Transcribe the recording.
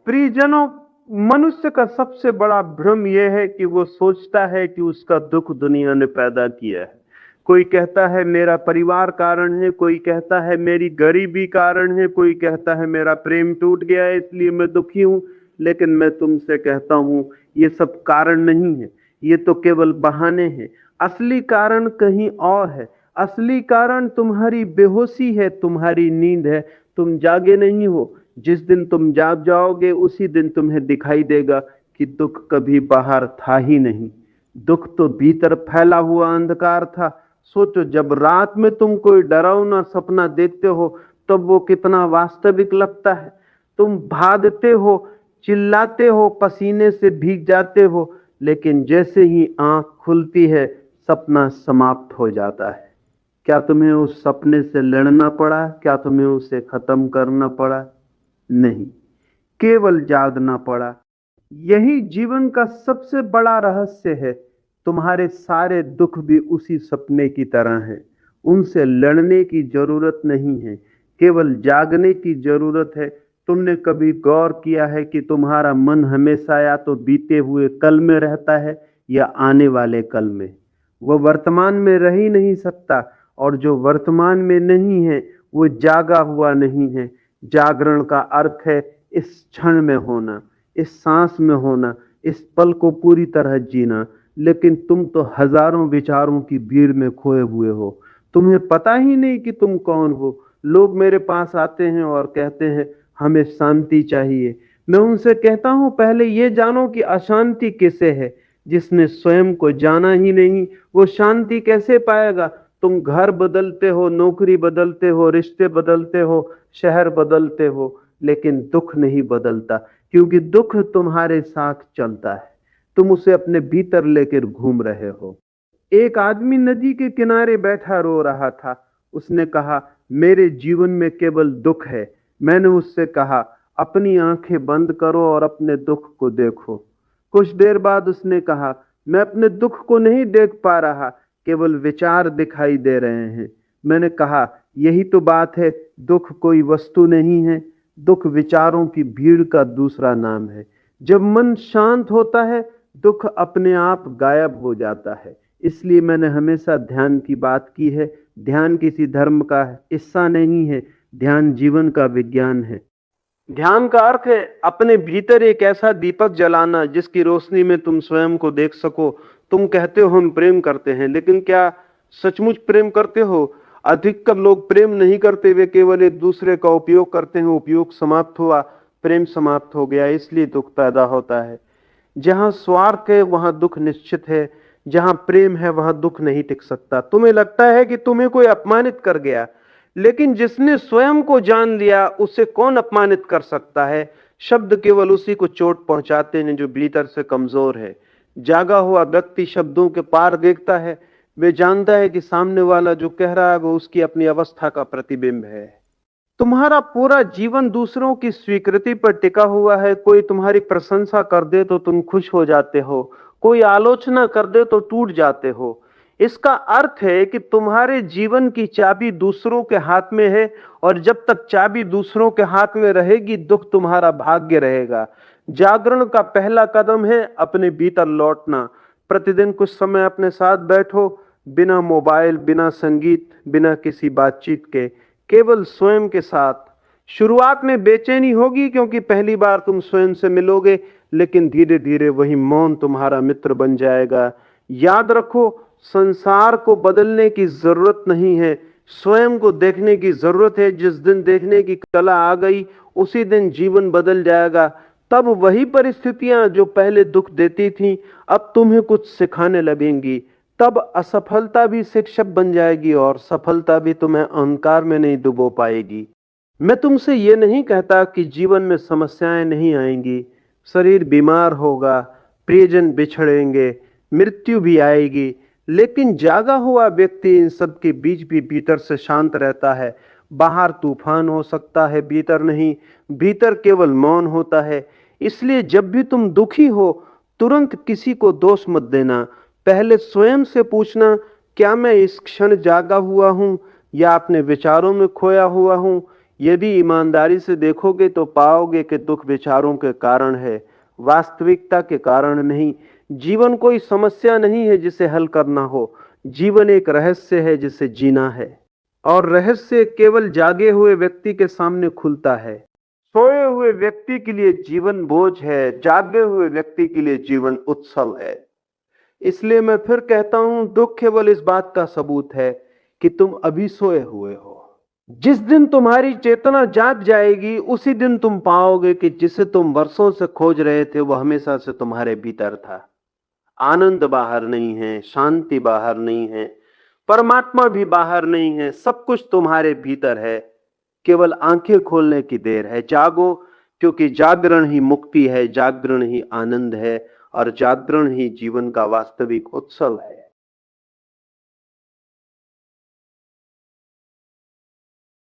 प्रियजनों, मनुष्य का सबसे बड़ा भ्रम यह है कि वो सोचता है कि उसका दुख दुनिया ने पैदा किया है। कोई कहता है मेरा परिवार कारण है, कोई कहता है मेरी गरीबी कारण है, कोई कहता है मेरा प्रेम टूट गया है इसलिए मैं दुखी हूं। लेकिन मैं तुमसे कहता हूं, ये सब कारण नहीं है, ये तो केवल बहाने हैं। असली कारण कहीं और है। असली कारण तुम्हारी बेहोशी है, तुम्हारी नींद है। तुम जागे नहीं हो। जिस दिन तुम जाग जाओगे उसी दिन तुम्हें दिखाई देगा कि दुख कभी बाहर था ही नहीं। दुख तो भीतर फैला हुआ अंधकार था। सोचो, जब रात में तुम कोई डरावना सपना देखते हो तब वो कितना वास्तविक लगता है। तुम भागते हो, चिल्लाते हो, पसीने से भीग जाते हो, लेकिन जैसे ही आंख खुलती है सपना समाप्त हो जाता है। क्या तुम्हें उस सपने से लड़ना पड़ा? क्या तुम्हें उसे खत्म करना पड़ा? नहीं, केवल जागना पड़ा। यही जीवन का सबसे बड़ा रहस्य है। तुम्हारे सारे दुख भी उसी सपने की तरह हैं। उनसे लड़ने की जरूरत नहीं है, केवल जागने की जरूरत है। तुमने कभी गौर किया है कि तुम्हारा मन हमेशा या तो बीते हुए कल में रहता है या आने वाले कल में? वह वर्तमान में रह ही नहीं सकता, और जो वर्तमान में नहीं है वो जागा हुआ नहीं है। जागरण का अर्थ है इस क्षण में होना, इस सांस में होना, इस पल को पूरी तरह जीना। लेकिन तुम तो हजारों विचारों की भीड़ में खोए हुए हो। तुम्हें पता ही नहीं कि तुम कौन हो। लोग मेरे पास आते हैं और कहते हैं हमें शांति चाहिए। मैं उनसे कहता हूं, पहले ये जानो कि अशांति किसे है। जिसने स्वयं को जाना ही नहीं वो शांति कैसे पाएगा? तुम घर बदलते हो, नौकरी बदलते हो, रिश्ते बदलते हो, शहर बदलते हो, लेकिन दुख नहीं बदलता, क्योंकि दुख तुम्हारे साथ चलता है। तुम उसे अपने भीतर लेकर घूम रहे हो। एक आदमी नदी के किनारे बैठा रो रहा था। उसने कहा, मेरे जीवन में केवल दुख है। मैंने उससे कहा, अपनी आंखें बंद करो और अपने दुख को देखो। कुछ देर बाद उसने कहा, मैं अपने दुख को नहीं देख पा रहा, केवल विचार दिखाई दे रहे हैं। मैंने कहा, यही तो बात है, दुख कोई वस्तु नहीं है, दुख विचारों की भीड़ का दूसरा नाम है। जब मन शांत होता है दुख अपने आप गायब हो जाता है। इसलिए मैंने हमेशा ध्यान की बात की है। ध्यान किसी धर्म का हिस्सा नहीं है, ध्यान जीवन का विज्ञान है। ध्यान का अर्थ है अपने भीतर एक ऐसा दीपक जलाना जिसकी रोशनी में तुम स्वयं को देख सको। तुम कहते हो हम प्रेम करते हैं, लेकिन क्या सचमुच प्रेम करते हो? अधिकतर लोग प्रेम नहीं करते, वे केवल एक दूसरे का उपयोग करते हैं। उपयोग समाप्त हुआ, प्रेम समाप्त हो गया, इसलिए दुख पैदा होता है। जहां स्वार्थ है वहां दुख निश्चित है, जहां प्रेम है वहां दुख नहीं टिक सकता। तुम्हें लगता है कि तुम्हें कोई अपमानित कर गया, लेकिन जिसने स्वयं को जान लिया उसे कौन अपमानित कर सकता है? शब्द केवल उसी को चोट पहुंचाते हैं जो भीतर से कमजोर है। जागा हुआ व्यक्ति शब्दों के पार देखता है। वे जानता है कि सामने वाला जो कह रहा है वो उसकी अपनी अवस्था का प्रतिबिंब है। तुम्हारा पूरा जीवन दूसरों की स्वीकृति पर टिका हुआ है। कोई तुम्हारी प्रशंसा कर दे तो तुम खुश हो जाते हो, कोई आलोचना कर दे तो टूट जाते हो। इसका अर्थ है कि तुम्हारे जीवन की चाबी दूसरों के हाथ में है, और जब तक चाबी दूसरों के हाथ में रहेगी दुख तुम्हारा भाग्य रहेगा। जागरण का पहला कदम है अपने भीतर लौटना। प्रतिदिन कुछ समय अपने साथ बैठो, बिना मोबाइल, बिना संगीत, बिना किसी बातचीत के, केवल स्वयं के साथ। शुरुआत में बेचैनी होगी क्योंकि पहली बार तुम स्वयं से मिलोगे, लेकिन धीरे धीरे वही मौन तुम्हारा मित्र बन जाएगा। याद रखो, संसार को बदलने की जरूरत नहीं है, स्वयं को देखने की जरूरत है। जिस दिन देखने की कला आ गई उसी दिन जीवन बदल जाएगा। तब वही परिस्थितियां जो पहले दुख देती थीं अब तुम्हें कुछ सिखाने लगेंगी। तब असफलता भी शिक्षक बन जाएगी और सफलता भी तुम्हें अहंकार में नहीं डुबो पाएगी। मैं तुमसे ये नहीं कहता कि जीवन में समस्याएं नहीं आएंगी। शरीर बीमार होगा, प्रियजन बिछड़ेंगे, मृत्यु भी आएगी, लेकिन जागा हुआ व्यक्ति इन सब के बीच भी भीतर से शांत रहता है। बाहर तूफान हो सकता है, भीतर नहीं। भीतर केवल मौन होता है। इसलिए जब भी तुम दुखी हो तुरंत किसी को दोष मत देना। पहले स्वयं से पूछना, क्या मैं इस क्षण जागा हुआ हूं या अपने विचारों में खोया हुआ हूं? यदि ईमानदारी से देखोगे तो पाओगे कि दुख विचारों के कारण है, वास्तविकता के कारण नहीं। जीवन कोई समस्या नहीं है जिसे हल करना हो, जीवन एक रहस्य है जिसे जीना है, और रहस्य केवल जागे हुए व्यक्ति के सामने खुलता है। सोए हुए व्यक्ति के लिए जीवन बोझ है, जागे हुए व्यक्ति के लिए जीवन उत्सव है। इसलिए मैं फिर कहता हूं, दुख केवल इस बात का सबूत है कि तुम अभी सोए हुए हो। जिस दिन तुम्हारी चेतना जाग जाएगी, उसी दिन तुम पाओगे कि जिसे तुम वर्षों से खोज रहे थे वो हमेशा से तुम्हारे भीतर था। आनंद बाहर नहीं है, शांति बाहर नहीं है, परमात्मा भी बाहर नहीं है, सब कुछ तुम्हारे भीतर है। केवल आंखें खोलने की देर है। जागो, क्योंकि जागरण ही मुक्ति है, जागरण ही आनंद है, और जागरण ही जीवन का वास्तविक उत्सव है।